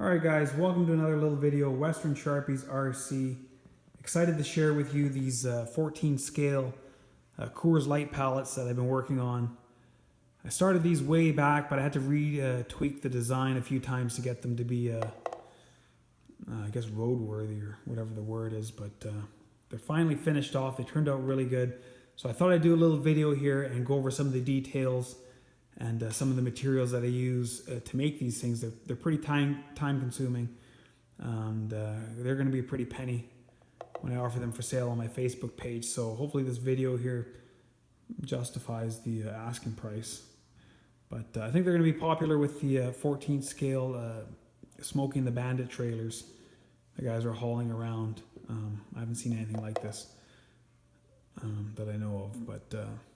Alright guys, welcome to another little video, Western Sharpies RC. Excited to share with you these 14 scale Coors Light pallets that I've been working on. I started these way back, but I had to tweak the design a few times to get them to be, I guess, roadworthy or whatever the word is, but they're finally finished off. They turned out really good. So I thought I'd do a little video here and go over some of the details and some of the materials that I use to make these things. They're pretty time consuming, and they're going to be a pretty penny when I offer them for sale on my Facebook page. So hopefully this video here justifies the asking price. But I think they're going to be popular with the 14 scale Smoking the Bandit trailers the guys are hauling around. I haven't seen anything like this that I know of, but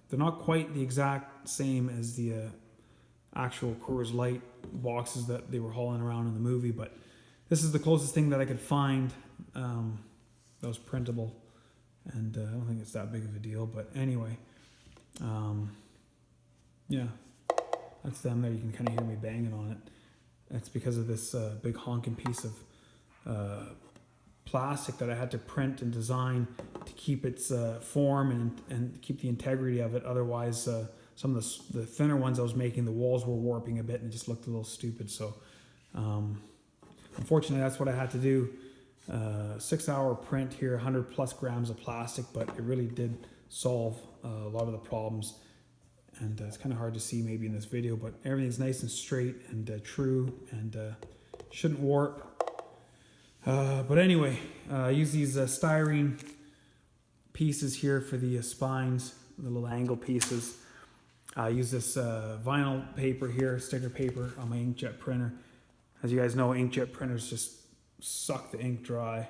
they're not quite the exact same as the actual Coors Light boxes that they were hauling around in the movie, but this is the closest thing that I could find that was printable, and I don't think it's that big of a deal, but anyway, yeah, that's them there. You can kind of hear me banging on it. That's because of this big honking piece of plastic that I had to print and design to keep its form and keep the integrity of it. Otherwise, some of the thinner ones I was making, the walls were warping a bit and it just looked a little stupid. So unfortunately, that's what I had to do. 6-hour print here, 100 plus grams of plastic, but it really did solve a lot of the problems. And it's kind of hard to see maybe in this video, but everything's nice and straight and true and shouldn't warp. But anyway, I use these styrene pieces here for the spines, the little angle pieces. I use this vinyl paper here, sticker paper, on my inkjet printer. As you guys know, inkjet printers just suck the ink dry.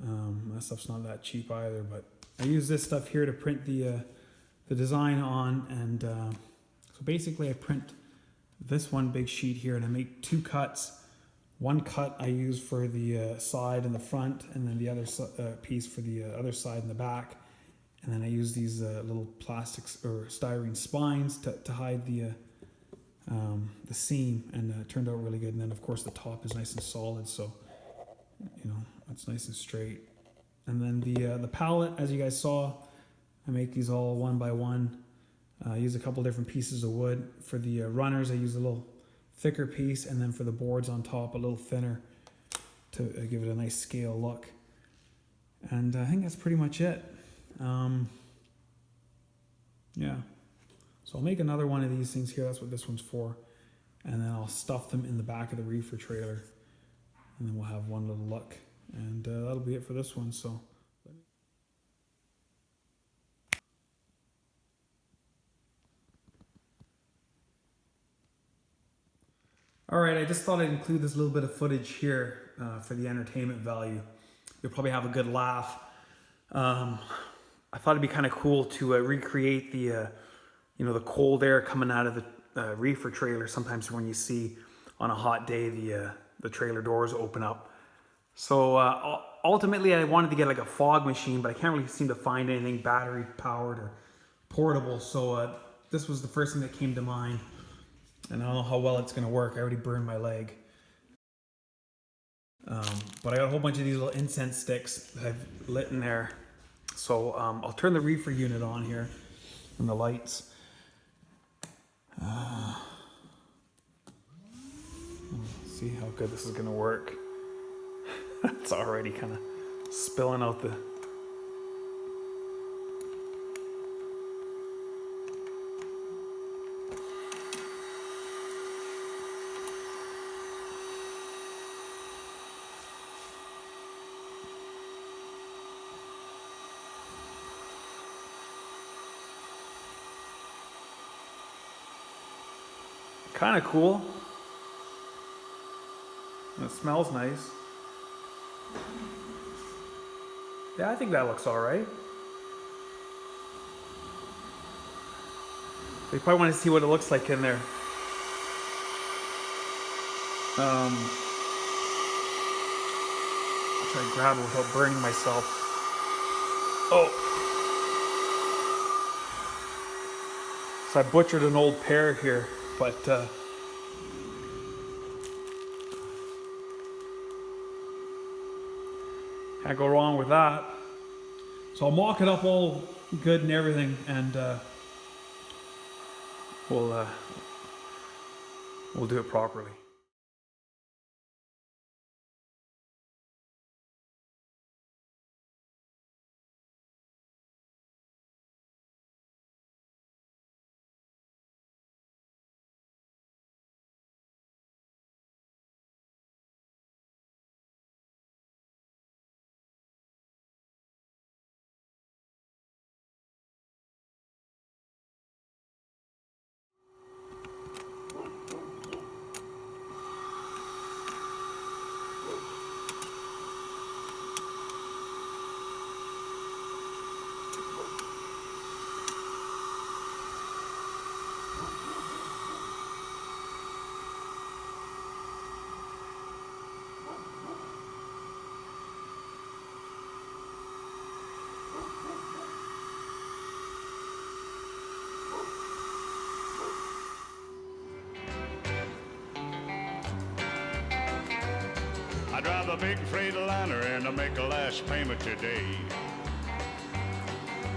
That stuff's not that cheap either, but I use this stuff here to print the design on, and so basically I print this one big sheet here and I make 2 cuts. One cut I use for the side and the front, and then the other piece for the other side and the back. And then I use these little plastics or styrene spines to hide the seam, and it turned out really good. And then of course the top is nice and solid, so you know it's nice and straight. And then the pallet, as you guys saw, I make these all one by one. I use a couple different pieces of wood. For the runners, I use a little thicker piece, and then for the boards on top, a little thinner to give it a nice scale look. And I think that's pretty much it. Yeah, so I'll make another one of these things here. That's what this one's for. And then I'll stuff them in the back of the reefer trailer, and then we'll have one little look. And that'll be it for this one. So alright, I just thought I'd include this little bit of footage here for the entertainment value. You'll probably have a good laugh. I thought it'd be kind of cool to recreate the the cold air coming out of the reefer trailer. Sometimes when you see on a hot day the trailer doors open up. So ultimately I wanted to get like a fog machine, but I can't really seem to find anything battery powered or portable. So this was the first thing that came to mind. And I don't know how well it's going to work. I already burned my leg. But I got a whole bunch of these little incense sticks that I've lit in there. So I'll turn the reefer unit on here and the lights. See how good this is going to work. It's already kind of spilling out the... Kind of cool. And it smells nice. Yeah, I think that looks all right. You probably want to see what it looks like in there. I'll try to grab it without burning myself. Oh. So I butchered an old pear here, but Can't go wrong with that. So I'll mock it up all good and everything, and we'll do it properly. I drive a big Freightliner and I make a last payment today.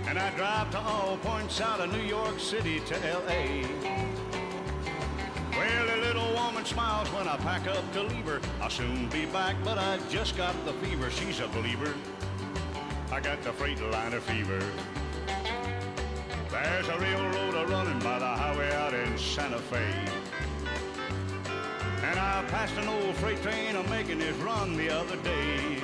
And I drive to all points out of New York City to L.A. Well, the little woman smiles when I pack up to leave her. I'll soon be back, but I just got the fever. She's a believer. I got the Freightliner fever. There's a railroad running by the highway out in Santa Fe. And I passed an old freight train making his run the other day.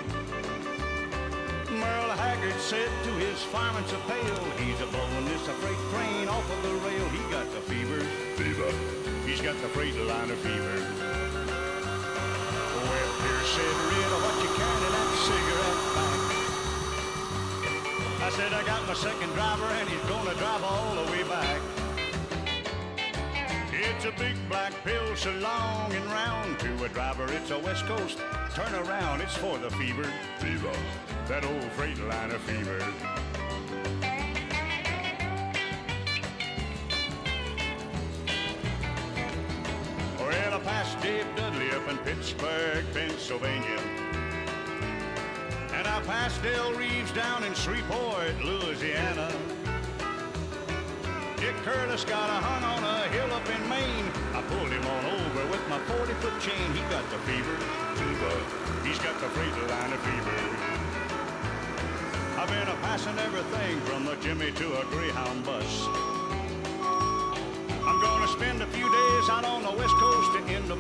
Merle Haggard said to his fireman so pale, he's a-blowing this freight train off of the rail. He got the fever. Fever. He's got the Freightliner fever. Well, here said Red, what you carrying in that cigarette pack? I said, I got my second driver and he's gonna drive all the way back. It's a big black pill so long and round. To a driver, it's a West Coast turn around. It's for the fever. Fever. That old Freightliner fever. Well, I passed Dave Dudley up in Pittsburgh, Pennsylvania. And I passed Del Reeves down in Shreveport, Louisiana. Dick Curtis got a hung on a hill up in Maine. I pulled him on over with my 40-foot chain. He got the fever. Fever. He's got the Freightliner fever. I've been passing everything from a Jimmy to a Greyhound bus. I'm gonna spend a few days out on the West Coast to end